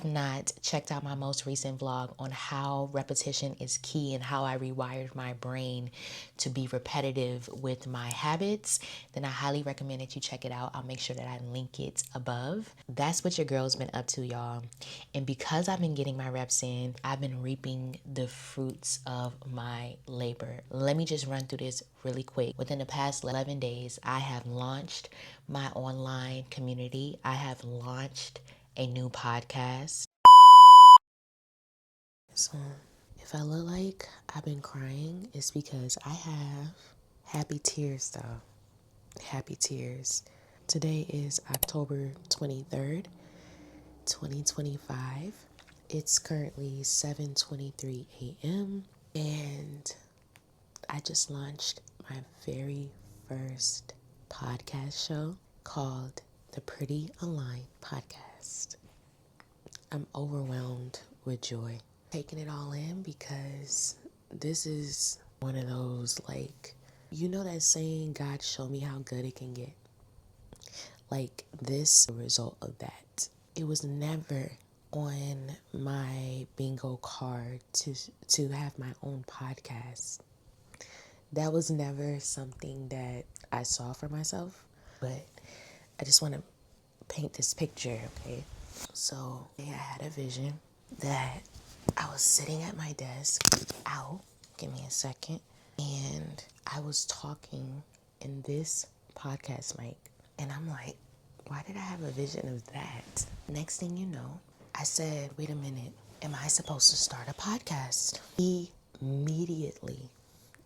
have not checked out my most recent vlog on how repetition is key and how I rewired my brain to be repetitive with my habits, then I highly recommend that you check it out. I'll make sure that I link it above. That's what your girl's been up to, y'all. And because I've been getting my reps in, I've been reaping the fruits of my labor. Let me just run through this really quick. Within the past 11 days, I have launched my online community. I have launched a new podcast. So if I look like I've been crying, it's because I have happy tears though. Happy tears. Today is October 23rd, 2025. It's currently 7:23 a.m. and I just launched my very first podcast show called the Pretty.Aligned podcast. I'm overwhelmed with joy, taking it all in because this is one of those, like, you know that saying, God show me how good it can get? Like, this a result of that. It was never on my bingo card to have my own podcast. That was never something that I saw for myself, but I just want to paint this picture, okay? So I had a vision that I was sitting at my desk. Ow, give me a second. And I was talking in this podcast mic. And I'm like, why did I have a vision of that? Next thing you know, I said, wait a minute, am I supposed to start a podcast? Immediately,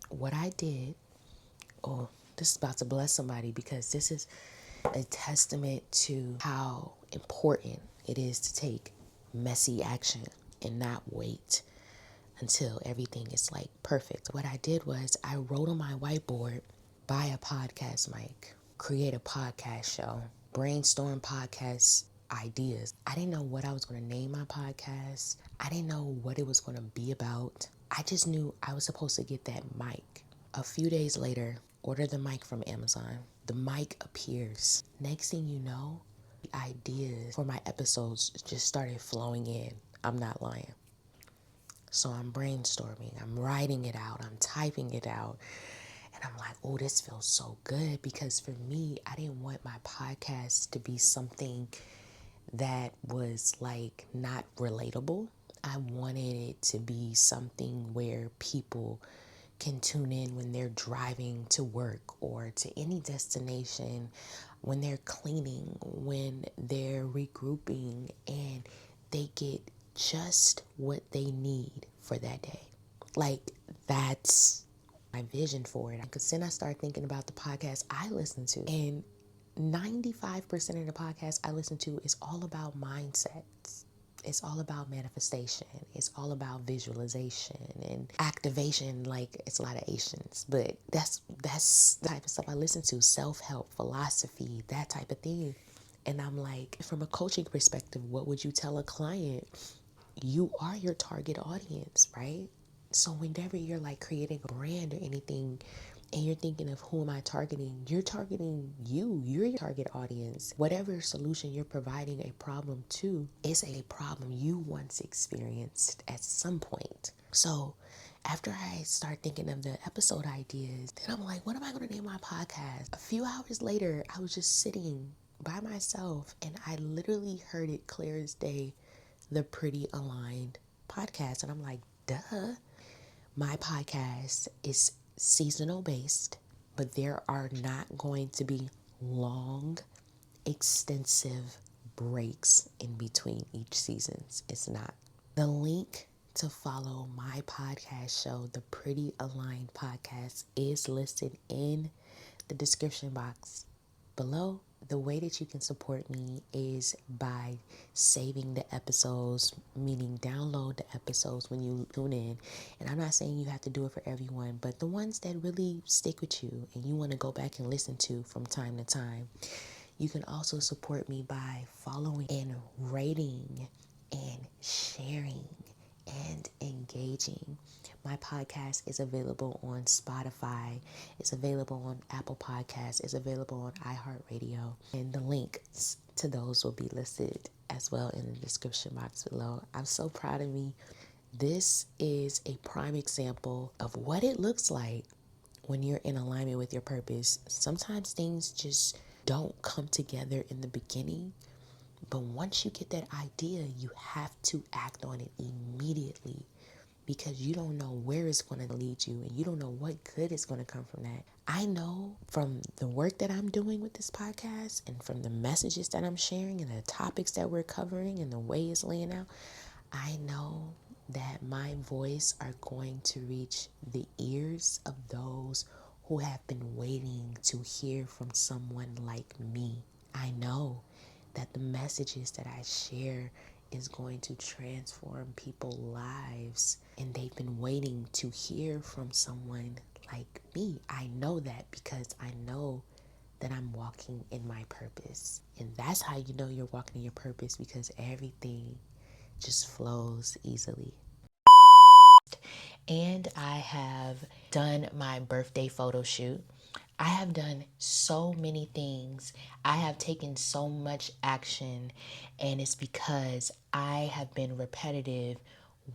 what I did, this is about to bless somebody because this is a testament to how important it is to take messy action and not wait until everything is like perfect. What I did was I wrote on my whiteboard, buy a podcast mic, create a podcast show, brainstorm podcast ideas. I didn't know what I was going to name my podcast. I didn't know what it was going to be about. I just knew I was supposed to get that mic. A few days later, order the mic from Amazon. The mic appears. Next thing you know, the ideas for my episodes just started flowing in. I'm not lying. So I'm brainstorming, I'm writing it out, I'm typing it out. And I'm like, oh, this feels so good, because for me, I didn't want my podcast to be something that was like not relatable. I wanted it to be something where people can tune in when they're driving to work or to any destination, when they're cleaning, when they're regrouping, and they get just what they need for that day. Like, that's my vision for it. Because then I started thinking about the podcast I listen to, and 95% of the podcasts I listen to is all about mindsets. It's all about manifestation. It's all about visualization and activation. Like, it's a lot of Asians, but that's the type of stuff I listen to. Self-help, philosophy, that type of thing. And I'm like, from a coaching perspective, what would you tell a client? You are your target audience, right? So whenever you're like creating a brand or anything, and you're thinking of who am I targeting, you're targeting you. You're your target audience. Whatever solution you're providing a problem to is a problem you once experienced at some point. So after I start thinking of the episode ideas, then I'm like, what am I going to name my podcast? A few hours later, I was just sitting by myself and I literally heard it clear as day, the Pretty.Aligned podcast. And I'm like, duh. My podcast is seasonal based, but there are not going to be long, extensive breaks in between each seasons. It's not. The link to follow my podcast show, the Pretty.Aligned podcast, is listed in the description box below. The way that you can support me is by saving the episodes, meaning download the episodes when you tune in. And I'm not saying you have to do it for everyone, but the ones that really stick with you and you want to go back and listen to from time to time. You can also support me by following and rating and sharing and engaging. My podcast is available on Spotify. It's available on Apple Podcasts. It's available on iHeartRadio. And the links to those will be listed as well in the description box below. I'm so proud of me. This is a prime example of what it looks like when you're in alignment with your purpose. Sometimes things just don't come together in the beginning, but once you get that idea, you have to act on it immediately, because you don't know where it's going to lead you and you don't know what good is going to come from that. I know from the work that I'm doing with this podcast and from the messages that I'm sharing and the topics that we're covering and the way it's laying out, I know that my voice are going to reach the ears of those who have been waiting to hear from someone like me. I know that the messages that I share is going to transform people's lives, and they've been waiting to hear from someone like me. I know that because I know that I'm walking in my purpose. And that's how you know you're walking in your purpose, because everything just flows easily. And I have done my birthday photo shoot. I have done so many things. I have taken so much action, and it's because I have been repetitive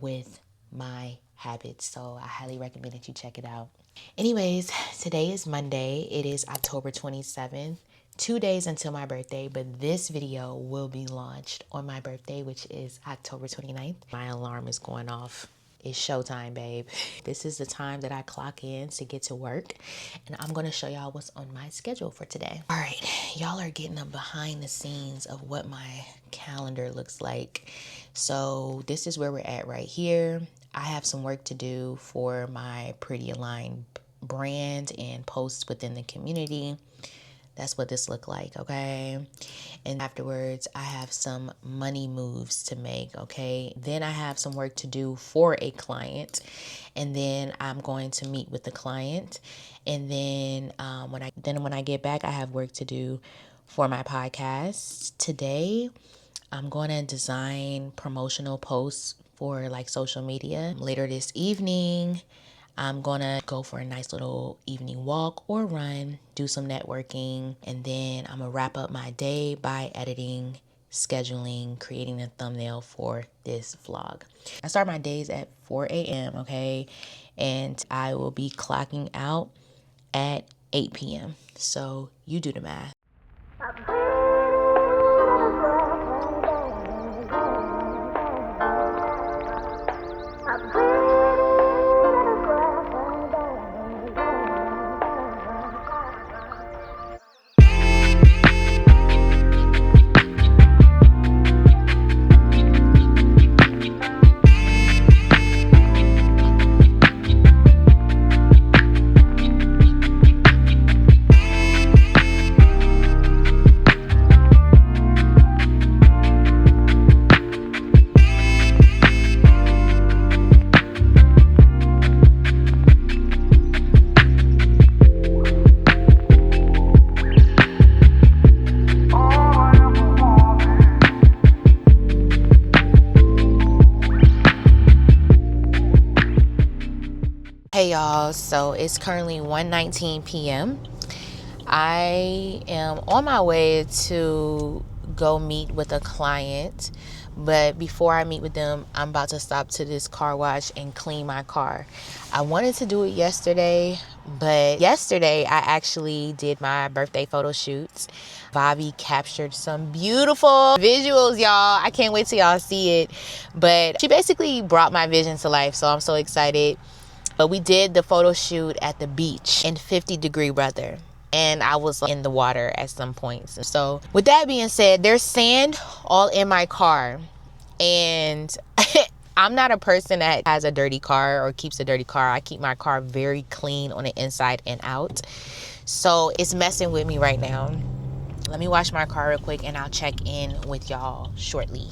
with my habits. So I highly recommend that you check it out. Anyways, today is Monday. It is October 27th. 2 days until my birthday, but this video will be launched on my birthday, which is October 29th. My alarm is going off. It's showtime, babe. This is the time that I clock in to get to work, and I'm going to show y'all what's on my schedule for today. All right, y'all are getting a behind the scenes of what my calendar looks like. So this is where we're at right here. I have some work to do for my Pretty.Aligned brand and posts within the community. That's what this looked like, okay? And afterwards, I have some money moves to make, okay? Then I have some work to do for a client, and then I'm going to meet with the client. And then when I get back, I have work to do for my podcast. Today, I'm going to design promotional posts for like social media. Later this evening, I'm gonna go for a nice little evening walk or run, do some networking, and then I'm gonna wrap up my day by editing, scheduling, creating a thumbnail for this vlog. I start my days at 4 a.m., okay? And I will be clocking out at 8 p.m. So you do the math. Hey y'all, so it's currently 1:19 p.m. I am on my way to go meet with a client, but before I meet with them, I'm about to stop to this car wash and clean my car. I wanted to do it yesterday, but yesterday I actually did my birthday photo shoots. Bobby captured some beautiful visuals, y'all. I can't wait till y'all see it, but she basically brought my vision to life, so I'm so excited. But we did the photo shoot at the beach in 50-degree weather, and I was in the water at some points. So with that being said, there's sand all in my car, and I'm not a person that has a dirty car or keeps a dirty car. I keep my car very clean on the inside and out. So it's messing with me right now. Let me wash my car real quick, and I'll check in with y'all shortly.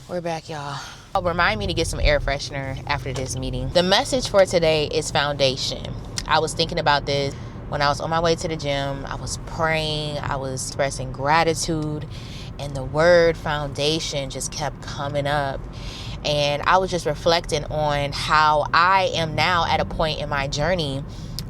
We're back, y'all. Remind me to get some air freshener after this meeting. The message for today is foundation. I was thinking about this when I was on my way to the gym. I was praying, I was expressing gratitude, and the word foundation just kept coming up. And I was just reflecting on how I am now at a point in my journey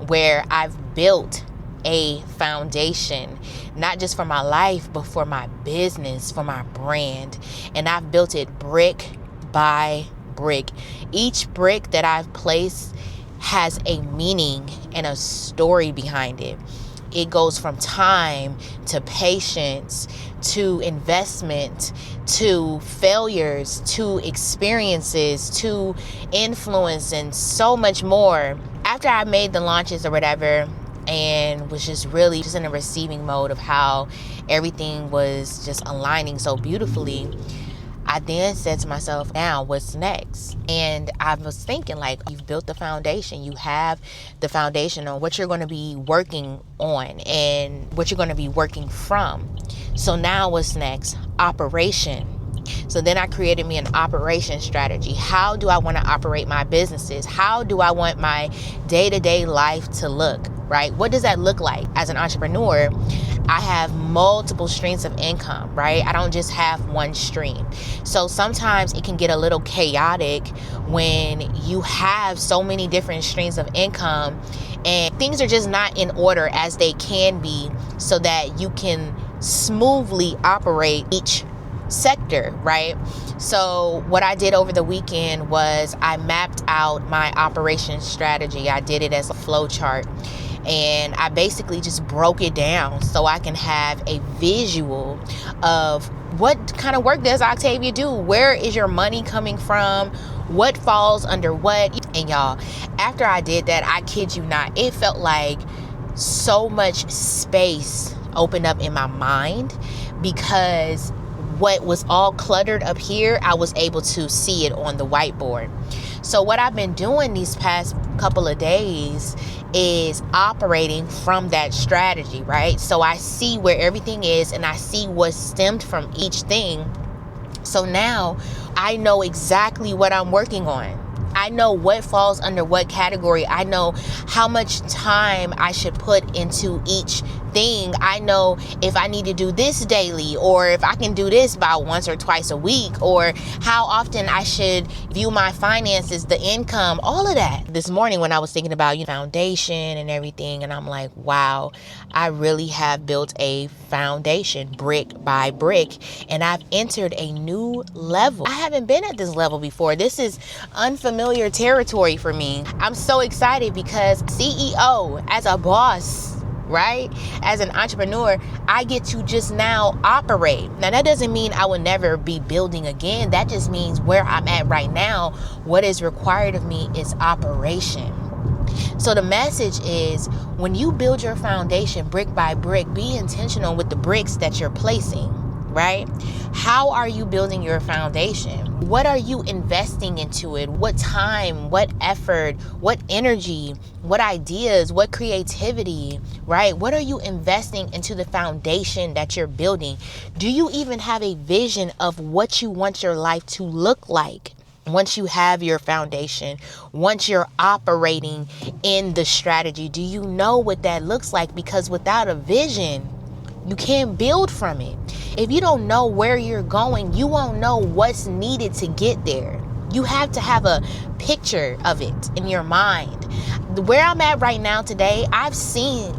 where I've built a foundation, not just for my life, but for my business, for my brand. And I've built it brick by brick. Each brick that I've placed has a meaning and a story behind it. It goes from time to patience to investment to failures to experiences to influence and so much more. After I made the launches or whatever and was just really just in a receiving mode of how everything was just aligning so beautifully, I then said to myself, now what's next? And I was thinking, like, you've built the foundation. You have the foundation on what you're going to be working on and what you're going to be working from. So now what's next? Operation. So then I created me an operation strategy. How do I want to operate my businesses? How do I want my day-to-day life to look, right? What does that look like as an entrepreneur? I have multiple streams of income, right? I don't just have one stream. So sometimes it can get a little chaotic when you have so many different streams of income and things are just not in order as they can be so that you can smoothly operate each sector, right? So what I did over the weekend was I mapped out my operation strategy. I did it as a flow chart. And I basically just broke it down so I can have a visual of what kind of work does Octavia do? Where is your money coming from? What falls under what? And y'all, after I did that, I kid you not, it felt like so much space opened up in my mind because what was all cluttered up here, I was able to see it on the whiteboard. So what I've been doing these past couple of days is operating from that strategy, right? So I see where everything is and I see what stemmed from each thing. So now I know exactly what I'm working on. I know what falls under what category. I know how much time I should put into each thing. I know if I need to do this daily or if I can do this about once or twice a week or how often I should view my finances, the income, all of that. This morning when I was thinking about foundation and everything, and I'm like, wow, I really have built a foundation brick by brick and I've entered a new level. I haven't been at this level before. This is unfamiliar territory for me. I'm so excited because CEO, as a boss, right? As an entrepreneur, I get to just now operate. Now, that doesn't mean I will never be building again. That just means where I'm at right now, what is required of me is operation. So the message is when you build your foundation brick by brick, be intentional with the bricks that you're placing, right? How are you building your foundation? What are you investing into it? What time, what effort, what energy, what ideas, what creativity, right? What are you investing into the foundation that you're building? Do you even have a vision of what you want your life to look like? Once you have your foundation, once you're operating in the strategy, do you know what that looks like? Because without a vision, you can't build from it. If you don't know where you're going, you won't know what's needed to get there. You have to have a picture of it in your mind. Where I'm at right now today, I've seen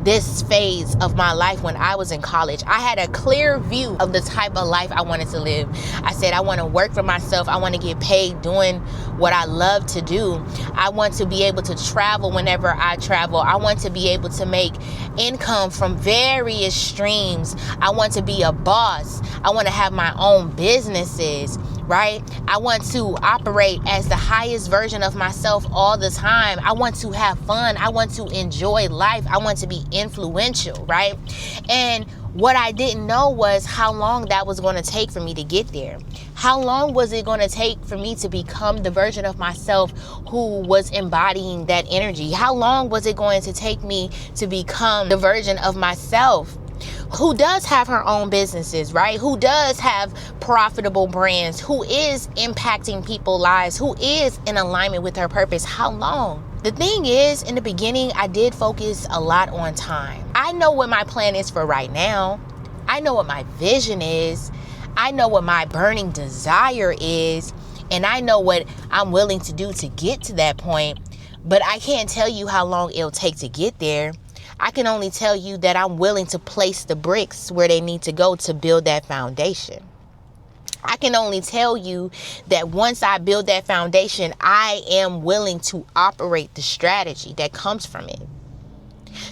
this phase of my life when I was in college. I had a clear view of the type of life I wanted to live. I said, I want to work for myself. I want to get paid doing what I love to do. I want to be able to travel whenever I travel. I want to be able to make income from various streams. I want to be a boss. I want to have my own businesses, right? I want to operate as the highest version of myself all the time. I want to have fun. I want to enjoy life. I want to be influential, right? And what I didn't know was how long that was going to take for me to get there. How long was it going to take for me to become the version of myself who was embodying that energy? How long was it going to take me to become the version of myself who does have her own businesses, right? Who does have profitable brands, who is impacting people's lives, who is in alignment with her purpose? How long? The thing is, in the beginning, I did focus a lot on time. I know what my plan is for right now. I know what my vision is. I know what my burning desire is. And I know what I'm willing to do to get to that point. But I can't tell you how long it'll take to get there. I can only tell you that I'm willing to place the bricks where they need to go to build that foundation. I can only tell you that once I build that foundation, I am willing to operate the strategy that comes from it.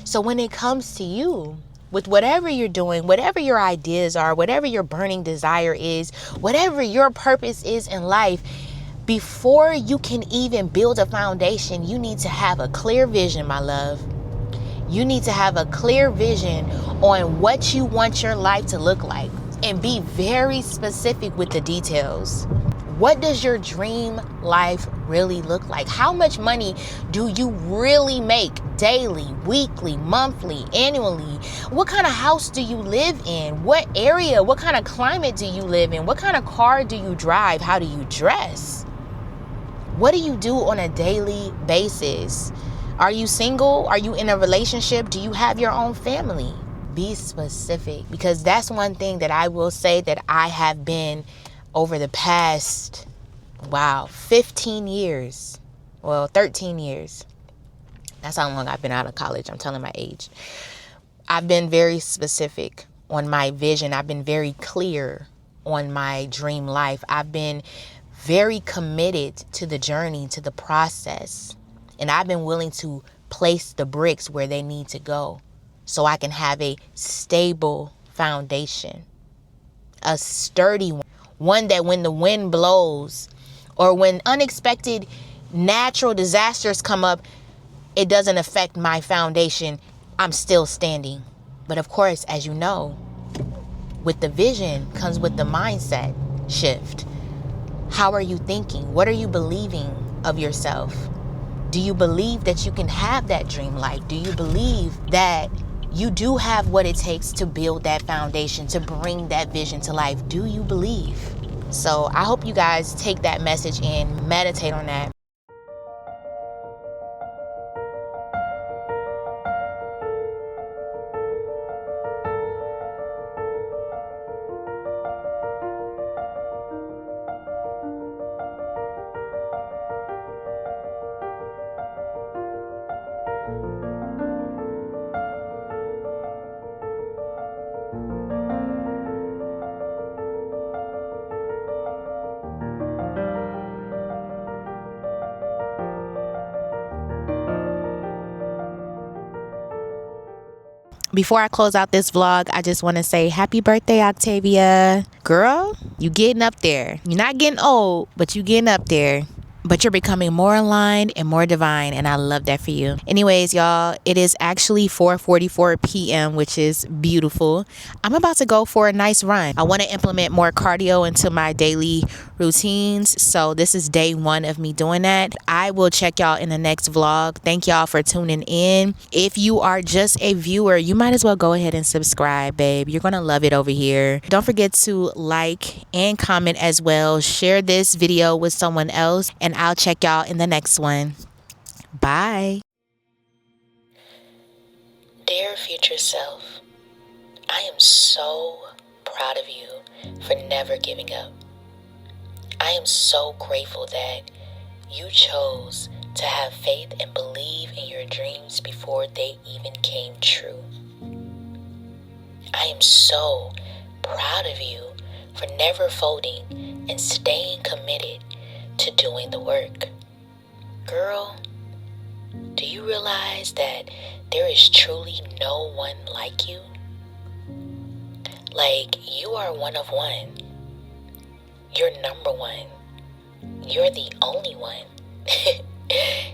So when it comes to you, with whatever you're doing, whatever your ideas are, whatever your burning desire is, whatever your purpose is in life, before you can even build a foundation, you need to have a clear vision, my love. You need to have a clear vision on what you want your life to look like, and be very specific with the details. What does your dream life really look like? How much money do you really make daily, weekly, monthly, annually? What kind of house do you live in? What area? What kind of climate do you live in? What kind of car do you drive? How do you dress? What do you do on a daily basis? Are you single? Are you in a relationship? Do you have your own family? Be specific, because that's one thing that I will say that I have been over the past, 15 years. Well, 13 years. That's how long I've been out of college. I'm telling my age. I've been very specific on my vision. I've been very clear on my dream life. I've been very committed to the journey, to the process. And I've been willing to place the bricks where they need to go so I can have a stable foundation, a sturdy one that when the wind blows or when unexpected natural disasters come up, it doesn't affect my foundation. I'm still standing. But of course, as you know, with the vision comes with the mindset shift. How are you thinking? What are you believing of yourself? Do you believe that you can have that dream life? Do you believe that you do have what it takes to build that foundation, to bring that vision to life? Do you believe? So I hope you guys take that message and meditate on that. Before I close out this vlog, I just want to say happy birthday, Octavia. Girl, you getting up there. You're not getting old, but you getting up there. But you're becoming more aligned and more divine, and I love that for you. Anyways, y'all, it is actually 4:44 p.m., which is beautiful. I'm about to go for a nice run. I want to implement more cardio into my daily routines, so this is day one of me doing that. I will check y'all in the next vlog. Thank y'all for tuning in. If you are just a viewer, you might as well go ahead and subscribe, babe. You're gonna love it over here. Don't forget to like and comment as well. Share this video with someone else, and I'll check y'all in the next one. Bye. Dear future self, I am so proud of you for never giving up. I am so grateful that you chose to have faith and believe in your dreams before they even came true. I am so proud of you for never folding and staying committed to doing the work. Girl, do you realize that there is truly no one like you? Like, you are one of one. You're number one. You're the only one.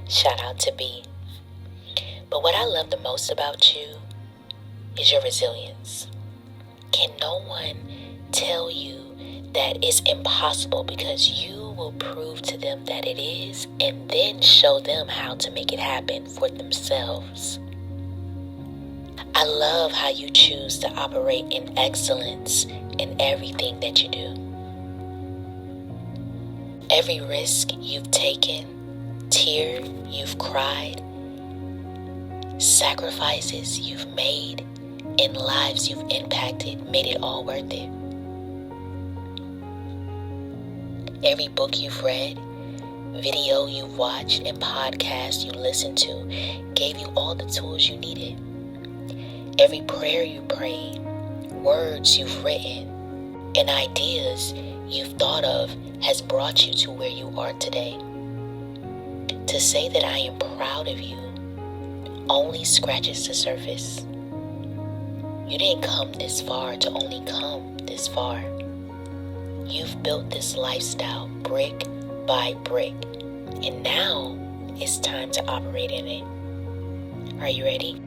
Shout out to B. But what I love the most about you is your resilience. Can no one tell you that it's impossible, because you will prove to them that it is, and then show them how to make it happen for themselves. I love how you choose to operate in excellence in everything that you do. Every risk you've taken, tear you've cried, sacrifices you've made, and lives you've impacted made it all worth it. Every book you've read, video you've watched, and podcast you listened to gave you all the tools you needed. Every prayer you prayed, words you've written, and ideas you've thought of has brought you to where you are today. To say that I am proud of you only scratches the surface. You didn't come this far to only come this far. You've built this lifestyle brick by brick, and now it's time to operate in it. Are you ready?